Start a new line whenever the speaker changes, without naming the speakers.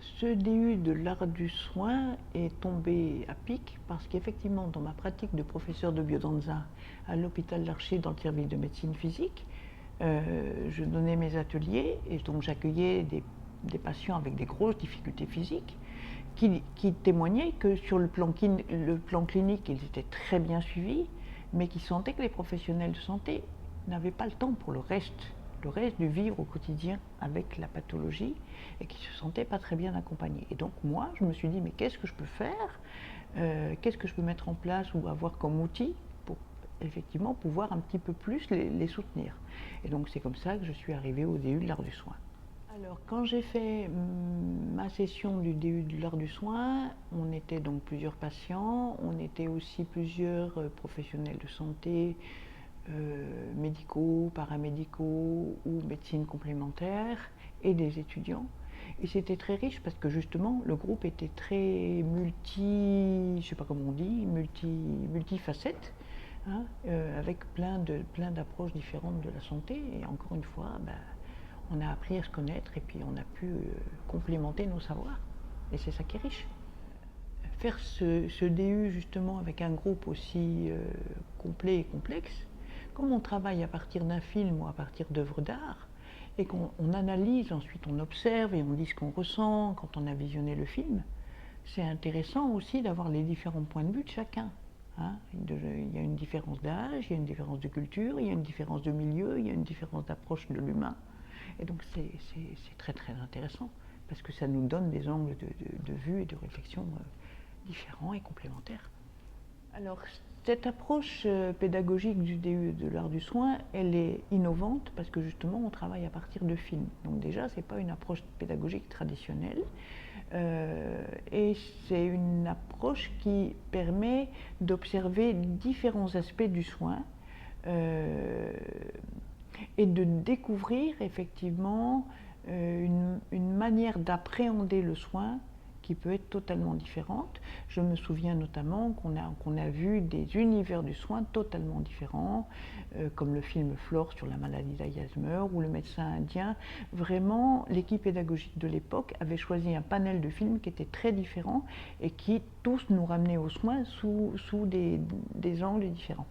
Ce DU de l'art du soin est tombé à pic parce qu'effectivement, dans ma pratique de professeur de biodanza à l'hôpital Larcher dans le service de médecine physique, je donnais mes ateliers et donc j'accueillais des patients avec des grosses difficultés physiques qui témoignaient que sur le plan clinique, ils étaient très bien suivis, mais qui sentaient que les professionnels de santé n'avaient pas le temps pour le reste du vivre au quotidien avec la pathologie et qui se sentaient pas très bien accompagnés. Et donc moi, je me suis dit, mais qu'est-ce que je peux faire, qu'est-ce que je peux mettre en place ou avoir comme outil pour effectivement pouvoir un petit peu plus les soutenir. Et donc c'est comme ça que je suis arrivée au DU de l'art du soin. Alors, quand j'ai fait ma session du DU de l'art du soin, on était donc plusieurs patients, on était aussi plusieurs professionnels de santé, médicaux, paramédicaux ou médecine complémentaire, et des étudiants. Et c'était très riche parce que justement, le groupe était très je sais pas comment on dit, multifacette, hein, avec plein d'approches différentes de la santé. Et encore une fois, ben, on a appris à se connaître et puis on a pu complémenter nos savoirs. Et c'est ça qui est riche. Faire ce DU justement avec un groupe aussi complet et complexe, comme on travaille à partir d'un film ou à partir d'œuvres d'art, et qu'on analyse, ensuite on observe et on dit ce qu'on ressent quand on a visionné le film, c'est intéressant aussi d'avoir les différents points de vue de chacun. Hein. Il y a une différence d'âge, il y a une différence de culture, il y a une différence de milieu, il y a une différence d'approche de l'humain. Et donc c'est très très intéressant parce que ça nous donne des angles de vue et de réflexion différents et complémentaires. Alors cette approche pédagogique du DU de l'art du soin, elle est innovante parce que justement on travaille à partir de films. Donc déjà c'est pas une approche pédagogique traditionnelle et c'est une approche qui permet d'observer différents aspects du soin et de découvrir effectivement une manière d'appréhender le soin qui peut être totalement différente. Je me souviens notamment qu'on a vu des univers du soin totalement différents, comme le film Flore sur la maladie d'Alzheimer ou le médecin indien. Vraiment, l'équipe pédagogique de l'époque avait choisi un panel de films qui était très différent et qui tous nous ramenaient aux soins sous des angles différents.